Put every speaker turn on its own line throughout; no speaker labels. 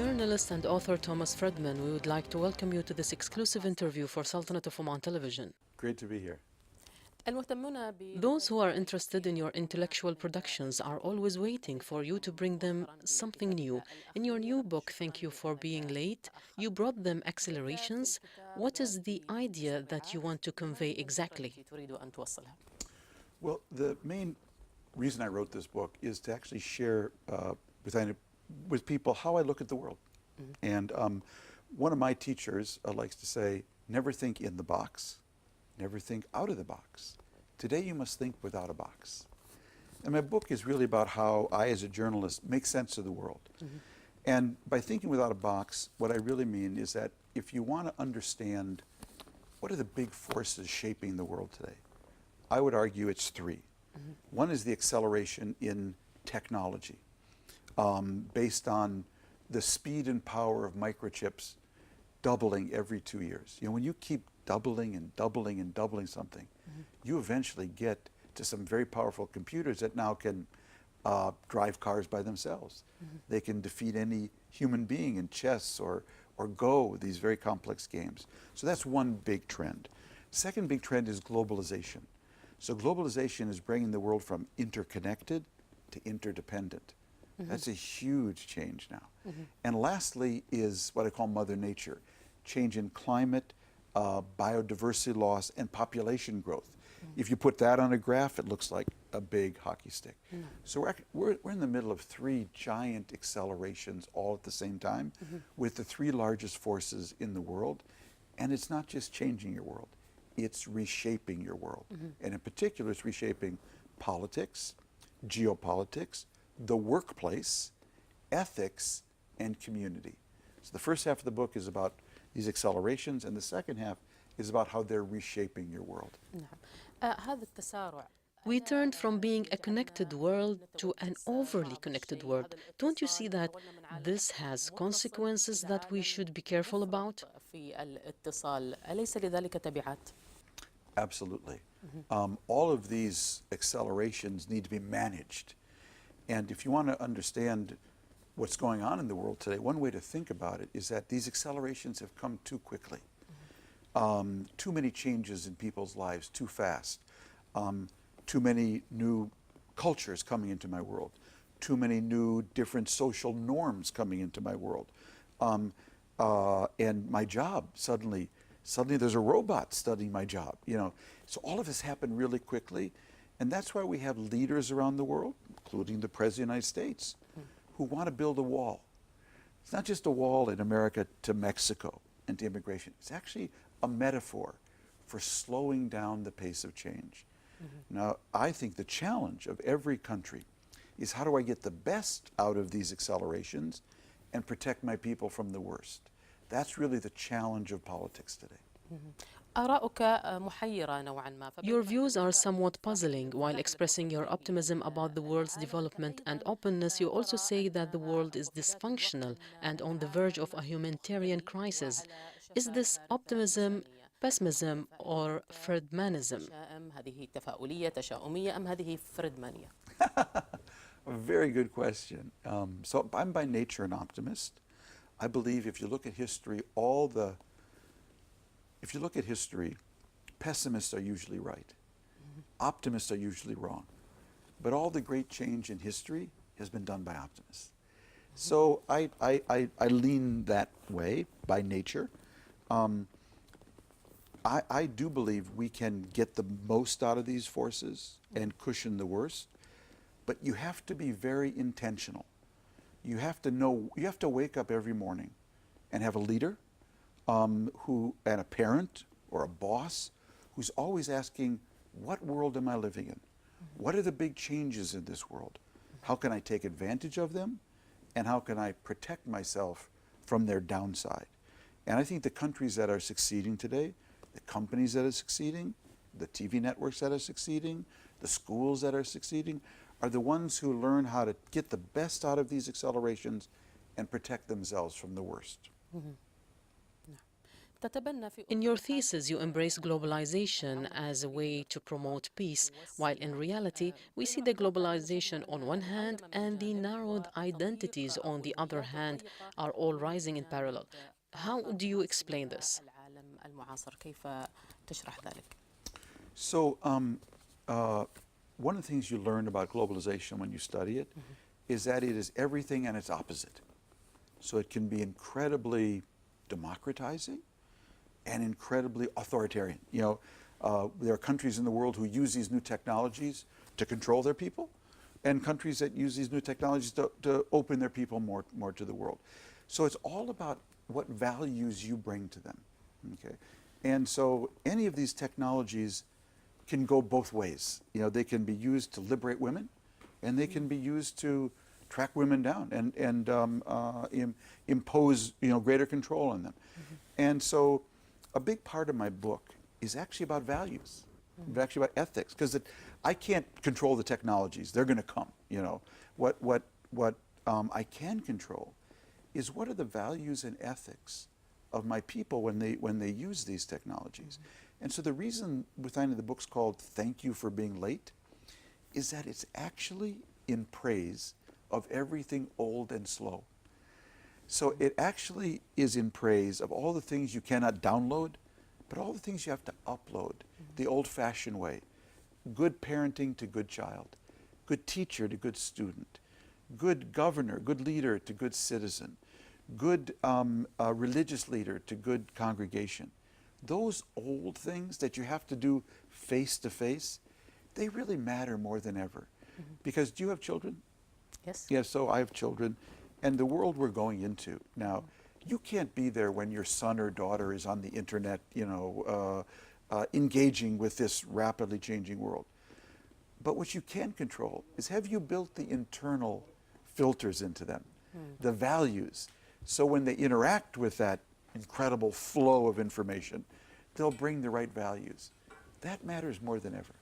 Journalist and author Thomas Friedman, we would like to welcome you to this exclusive interview for Sultanate of Oman Television.
Great to be here.
Those who are interested in your intellectual productions are always waiting for you to bring them something new. In your new book, Thank You for Being Late, you brought them accelerations. What is the idea that you want to convey exactly?
Well, the main reason I wrote this book is to actually share with people how I look at the world. And one of my teachers likes to say, never think in the box, never think out of the box. Today you must think without a box. And my book is really about how I, as a journalist, make sense of the world. And by thinking without a box, what I really mean is that if you want to understand what are the big forces shaping the world today, I would argue it's three. One is the acceleration in technology, based on the speed and power of microchips doubling every 2 years. You know, when you keep doubling and doubling and doubling something, you eventually get to some very powerful computers that now can drive cars by themselves. They can defeat any human being in chess or Go, these very complex games. So that's one big trend. Second big trend is globalization. So globalization is bringing the world from interconnected to interdependent. That's a huge change now. And lastly is what I call Mother Nature, change in climate, biodiversity loss, and population growth. If you put that on a graph, it looks like a big hockey stick. So we're in the middle of three giant accelerations all at the same time with the three largest forces in the world. And it's not just changing your world, it's reshaping your world. And in particular, it's reshaping politics, geopolitics, the workplace, ethics, and community. So the first half of the book is about these accelerations, and the second half is about how they're reshaping your world.
We turned from being a connected world to an overly connected world. Don't you see that this has consequences that we should be careful about?
Absolutely. All of these accelerations need to be managed. And if you want to understand what's going on in the world today, one way to think about it is that these accelerations have come too quickly. Too many changes in people's lives too fast. Too many new cultures coming into my world. Too many new different social norms coming into my world. And my job, suddenly there's a robot studying my job. You know, so all of this happened really quickly. And that's why we have leaders around the world, including the President of the United States, who want to build a wall. It's not just a wall in America to Mexico and to immigration. It's actually a metaphor for slowing down the pace of change. Now, I think the challenge of every country is how do I get the best out of these accelerations and protect my people from the worst? That's really the challenge of politics today.
Your views are somewhat puzzling. While expressing your optimism about the world's development and openness, you also say that the world is dysfunctional and on the verge of a humanitarian crisis. Is this optimism, pessimism, or Friedmanism?
A very good question. So I'm by nature an optimist. I believe if you look at history, pessimists are usually right. Optimists are usually wrong. But all the great change in history has been done by optimists. So I lean that way by nature. I do believe we can get the most out of these forces and cushion the worst, but you have to be very intentional. You have to know, you have to wake up every morning and have a leader and a parent or a boss who's always asking, what world am I living in? What are the big changes in this world? How can I take advantage of them? And how can I protect myself from their downside? And I think the countries that are succeeding today, the companies that are succeeding, the TV networks that are succeeding, the schools that are succeeding, are the ones who learn how to get the best out of these accelerations and protect themselves from the worst.
In your thesis, you embrace globalization as a way to promote peace, while in reality, we see the globalization on one hand and the narrowed identities on the other hand are all rising in parallel. How do you explain this?
So, one of the things you learn about globalization when you study it is that it is everything and its opposite. So it can be incredibly democratizing and incredibly authoritarian. There are countries in the world who use these new technologies to control their people, and countries that use these new technologies to open their people more to the world. So it's all about what values you bring to them. Okay, and so any of these technologies can go both ways. They can be used to liberate women, and they can be used to track women down and impose greater control on them. And so a big part of my book is actually about values, actually about ethics, because I can't control the technologies. They're going to come. What I can control is what are the values and ethics of my people when they use these technologies. And so the reason within the book's called Thank You for Being Late is that it's actually in praise of everything old and slow. So it actually is in praise of all the things you cannot download, but all the things you have to upload, the old-fashioned way. Good parenting to good child, good teacher to good student, good governor, good leader to good citizen, good religious leader to good congregation. Those old things that you have to do face to face, they really matter more than ever. Because do you have children?
Yes.
Yeah, so I have children. And the world we're going into now, you can't be there when your son or daughter is on the internet, engaging with this rapidly changing world. But what you can control is, have you built the internal filters into them, the values, so when they interact with that incredible flow of information, they'll bring the right values. That matters more than ever.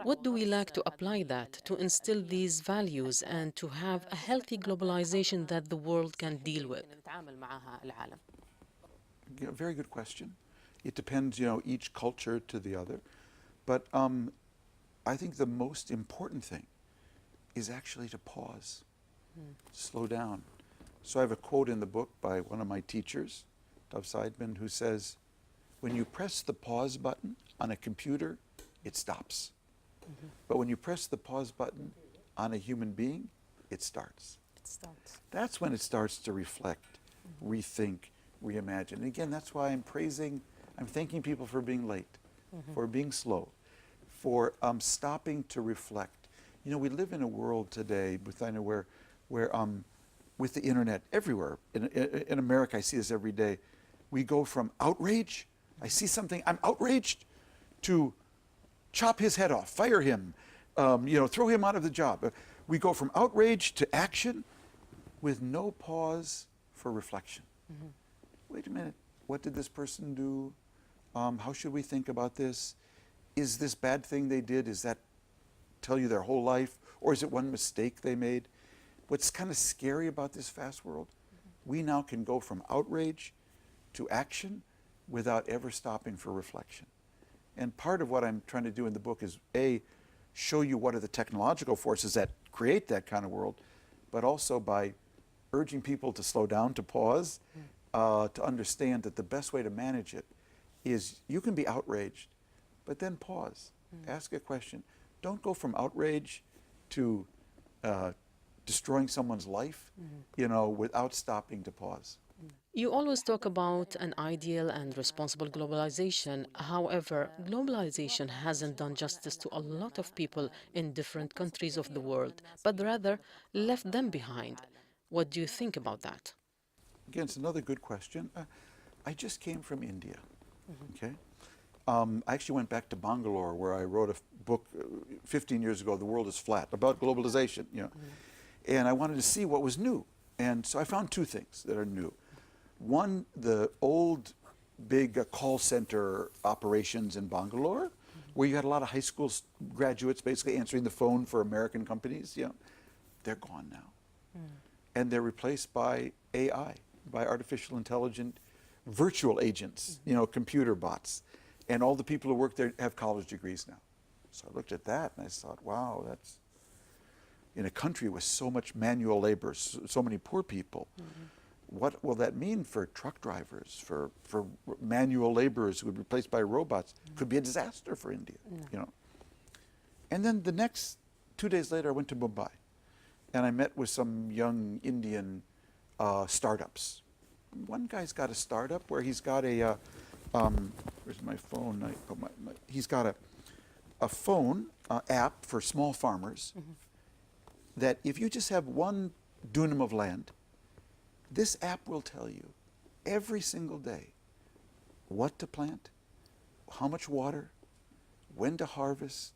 What do we lack to apply that, to instill these values, and to have a healthy globalization that the world can deal with?
Very good question. It depends, each culture to the other. But I think the most important thing is actually to pause, slow down. So I have a quote in the book by one of my teachers, Thomas Friedman, who says, when you press the pause button on a computer, it stops. But when you press the pause button on a human being, it starts. That's when it starts to reflect, rethink, reimagine. And again, that's why I'm thanking people for being late, for being slow, for stopping to reflect. We live in a world today, where with the internet everywhere, in America I see this every day, we go from outrage, I see something, I'm outraged, to chop his head off, fire him, throw him out of the job. We go from outrage to action with no pause for reflection. Wait a minute, what did this person do? How should we think about this? Is this bad thing they did, is that tell you their whole life? Or is it one mistake they made? What's kind of scary about this fast world, we now can go from outrage to action without ever stopping for reflection. And part of what I'm trying to do in the book is, A, show you what are the technological forces that create that kind of world, but also by urging people to slow down, to pause, to understand that the best way to manage it is you can be outraged, but then pause, ask a question. Don't go from outrage to destroying someone's life, without stopping to pause.
You always talk about an ideal and responsible globalization. However, globalization hasn't done justice to a lot of people in different countries of the world, but rather left them behind. What do you think about that?
Again, it's another good question. I just came from India, okay? I actually went back to Bangalore, where I wrote a book 15 years ago, The World is Flat, about globalization, And I wanted to see what was new. And so I found two things that are new. One, the old big call center operations in Bangalore, where you had a lot of high school graduates basically answering the phone for American companies, they're gone now. And they're replaced by AI, by artificial intelligent virtual agents, you know, computer bots. And all the people who work there have college degrees now. So I looked at that and I thought, wow, that's in a country with so much manual labor, so many poor people. What will that mean for truck drivers, for manual laborers who would be replaced by robots? Could be a disaster for India, you know. And then the next 2 days later, I went to Mumbai, and I met with some young Indian startups. One guy's got a startup where he's got a where's my phone? He's got a phone app for small farmers that if you just have 1 dunam of land, this app will tell you every single day what to plant, how much water, when to harvest,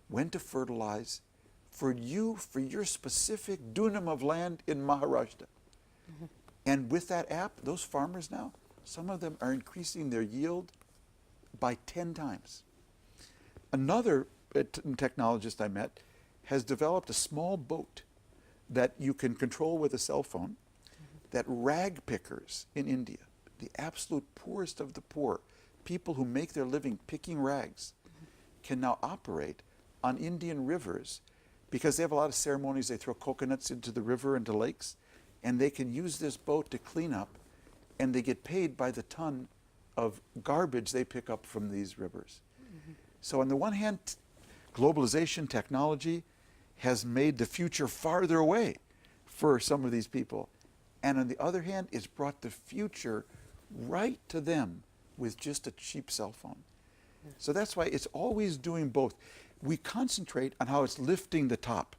when to fertilize, for you, for your specific dunam of land in Maharashtra. And with that app, those farmers now, some of them are increasing their yield by 10 times. Another technologist I met has developed a small boat that you can control with a cell phone, that rag pickers in India, the absolute poorest of the poor, people who make their living picking rags, can now operate on Indian rivers because they have a lot of ceremonies. They throw coconuts into the river, into lakes, and they can use this boat to clean up, and they get paid by the ton of garbage they pick up from these rivers. So on the one hand, globalization, technology has made the future farther away for some of these people. And on the other hand, it's brought the future right to them with just a cheap cell phone. So that's why it's always doing both. We concentrate on how it's lifting the top.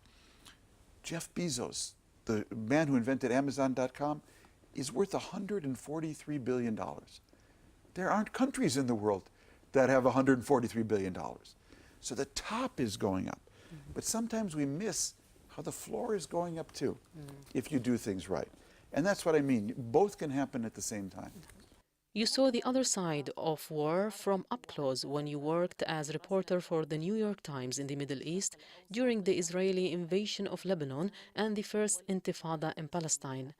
Jeff Bezos, the man who invented Amazon.com, is worth $143 billion. There aren't countries in the world that have $143 billion. So the top is going up. But sometimes we miss how the floor is going up too, if you do things right. And that's what I mean. Both can happen at the same time.
You saw the other side of war from up close when you worked as a reporter for the New York Times in the Middle East during the Israeli invasion of Lebanon and the first Intifada in Palestine.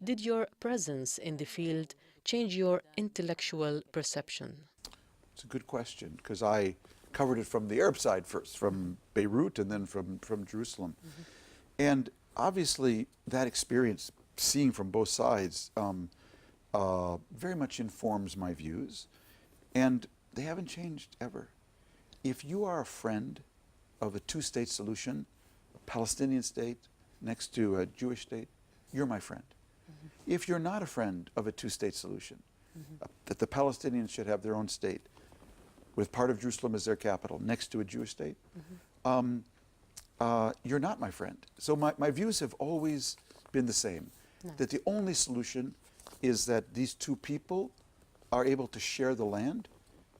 Did your presence in the field change your intellectual perception?
It's a good question, because I covered it from the Arab side first, from Beirut and then from Jerusalem. And obviously that experience, seeing from both sides, very much informs my views, and they haven't changed ever. If you are a friend of a two-state solution, a Palestinian state next to a Jewish state, you're my friend. If you're not a friend of a two-state solution, that the Palestinians should have their own state, with part of Jerusalem as their capital, next to a Jewish state, you're not my friend. So my views have always been the same, that the only solution is that these two people are able to share the land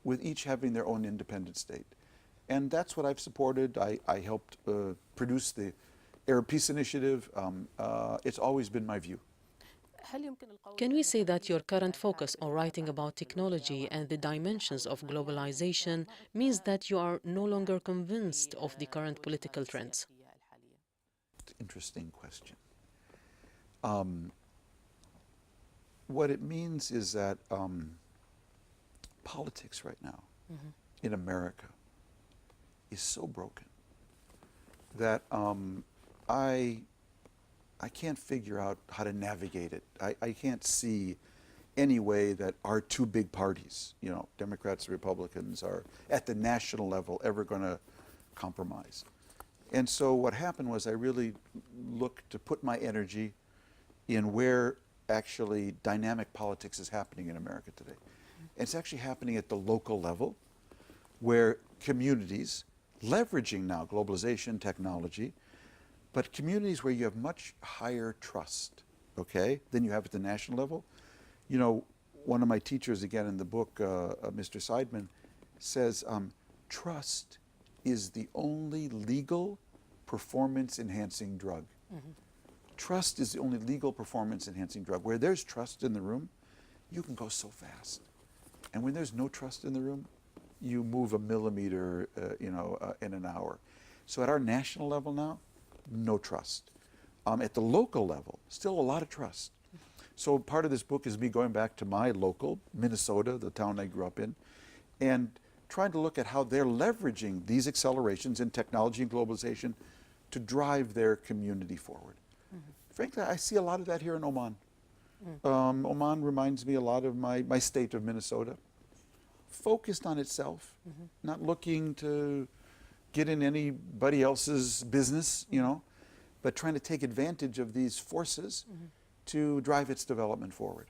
with each having their own independent state. And that's what I've supported. I helped produce the Arab Peace Initiative. It's always been my view.
Can we say that your current focus on writing about technology and the dimensions of globalization means that you are no longer convinced of the current political trends?
Interesting question. What it means is that politics right now in America is so broken that I can't figure out how to navigate it. I can't see any way that our two big parties, you know, Democrats and Republicans, are at the national level ever going to compromise. And so what happened was I really looked to put my energy in where actually dynamic politics is happening in America today. And it's actually happening at the local level, where communities, leveraging now globalization, technology, but communities where you have much higher trust, okay, than you have at the national level. You know, one of my teachers, again in the book, Mr. Friedman, says trust is the only legal performance-enhancing drug. Trust is the only legal performance-enhancing drug. Where there's trust in the room, you can go so fast. And when there's no trust in the room, you move a millimeter, in an hour. So at our national level now, no trust. At the local level, still a lot of trust. So part of this book is me going back to my local, Minnesota, the town I grew up in, and trying to look at how they're leveraging these accelerations in technology and globalization to drive their community forward. Frankly, I see a lot of that here in Oman. Oman reminds me a lot of my state of Minnesota. Focused on itself, not looking to get in anybody else's business, you know, but trying to take advantage of these forces to drive its development forward.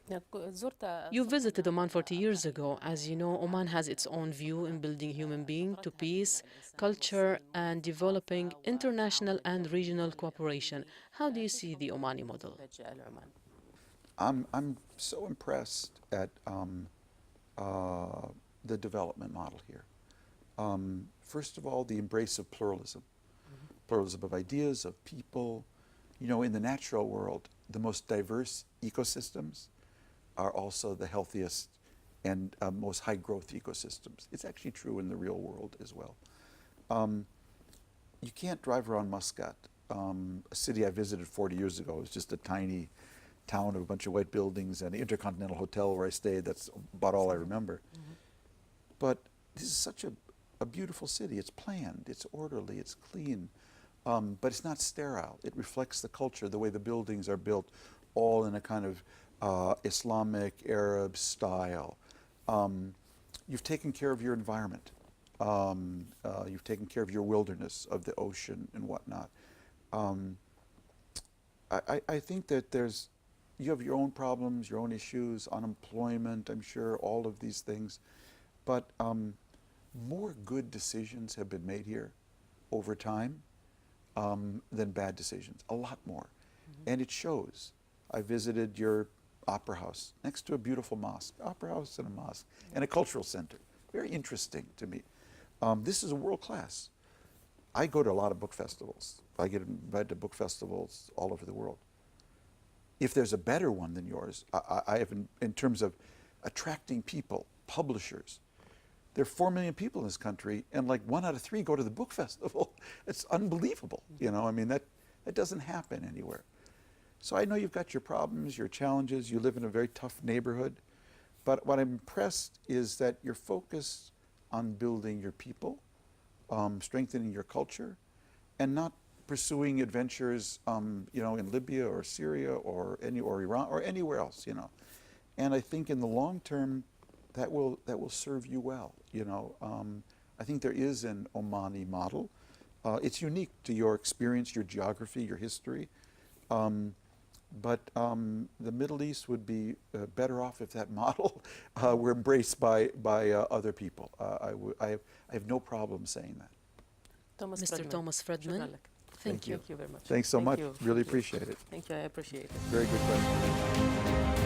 You visited Oman 40 years ago. As you know, Oman has its own view in building human being to peace, culture, and developing international and regional cooperation. How do you see the Omani model?
I'm so impressed at the development model here. First of all, the embrace of pluralism. Pluralism of ideas, of people. You know, in the natural world, the most diverse ecosystems are also the healthiest and most high growth ecosystems. It's actually true in the real world as well. You can't drive around Muscat. A city I visited 40 years ago. It was just a tiny town of a bunch of white buildings and the Intercontinental Hotel where I stayed. That's about all I remember. But this is such a beautiful city. It's planned, it's orderly, it's clean. But it's not sterile. It reflects the culture, the way the buildings are built, all in a kind of Islamic, Arab style. You've taken care of your environment. You've taken care of your wilderness, of the ocean and whatnot. I think that you have your own problems, your own issues, unemployment, I'm sure, all of these things. But more good decisions have been made here over time than bad decisions, a lot more. And it shows. I visited your opera house next to a beautiful mosque, opera house and a mosque, and a cultural center. Very interesting to me. This is a world class. I go to a lot of book festivals. I get invited to book festivals all over the world. If there's a better one than yours, I have in terms of attracting people, publishers. There are 4 million people in this country, and like 1 out of 3 go to the book festival. It's unbelievable, you know. I mean, that doesn't happen anywhere. So I know you've got your problems, your challenges. You live in a very tough neighborhood. But what I'm impressed is that you're focused on building your people, strengthening your culture, and not pursuing adventures, you know, in Libya or Syria or Iran or anywhere else, you know. And I think in the long term, that will serve you well, you know. I think there is an Omani model. It's unique to your experience, your geography, your history. But the Middle East would be better off if that model were embraced by other people. I have no problem saying that.
Mr. Thomas Friedman, thank you.
Thank you very much.
Thanks so
Thank
much.
you.
Really
Thank you.
appreciate it.
Thank you. I appreciate it.
Very good question.